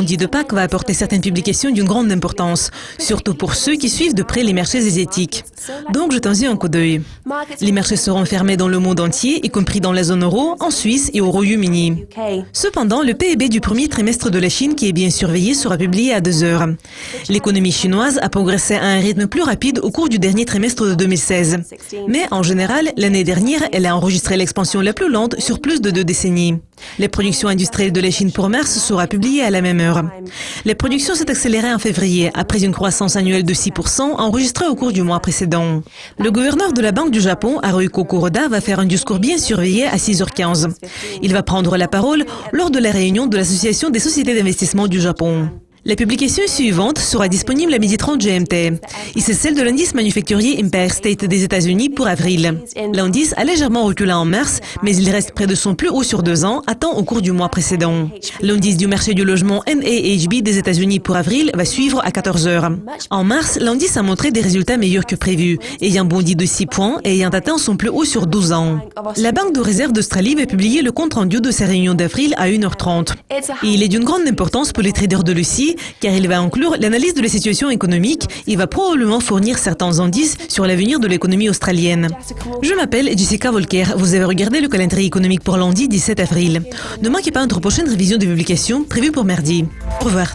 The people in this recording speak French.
lundi de Pâques va apporter certaines publications d'une grande importance, surtout pour ceux qui suivent de près les marchés asiatiques. Donc jetons-y un coup d'œil. Les marchés seront fermés dans le monde entier, y compris dans la zone euro, en Suisse et au Royaume-Uni. Cependant, le PIB du premier trimestre de la Chine, qui est bien surveillé, sera publié à 2 heures. L'économie chinoise a progressé à un rythme plus rapide au cours du dernier trimestre de 2016. Mais en général, l'année dernière, elle a enregistré l'expansion la plus lente sur plus de 2 décennies. La production industrielle de la Chine pour mars sera publiée à la même heure. La production s'est accélérée en février, après une croissance annuelle de 6% enregistrée au cours du mois précédent. Le gouverneur de la Banque du Japon, Haruhiko Kuroda, va faire un discours bien surveillé à 6h15. Il va prendre la parole lors de la réunion de l'Association des sociétés d'investissement du Japon. La publication suivante sera disponible à 12h30 GMT. Et c'est celle de l'indice manufacturier Empire State des États-Unis pour avril. L'indice a légèrement reculé en mars, mais il reste près de son plus haut sur 2 ans, atteint au cours du mois précédent. L'indice du marché du logement NAHB des États-Unis pour avril va suivre à 14h. En mars, l'indice a montré des résultats meilleurs que prévu, ayant bondi de 6 points et ayant atteint son plus haut sur 12 ans. La Banque de réserve d'Australie va publier le compte rendu de sa réunion d'avril à 1h30. Et il est d'une grande importance pour les traders de Lucie, car il va inclure l'analyse de la situation économique et va probablement fournir certains indices sur l'avenir de l'économie australienne. Je m'appelle Jessica Volker. Vous avez regardé le calendrier économique pour lundi 17 avril. Ne manquez pas notre prochaine révision de publication prévue pour mardi. Au revoir.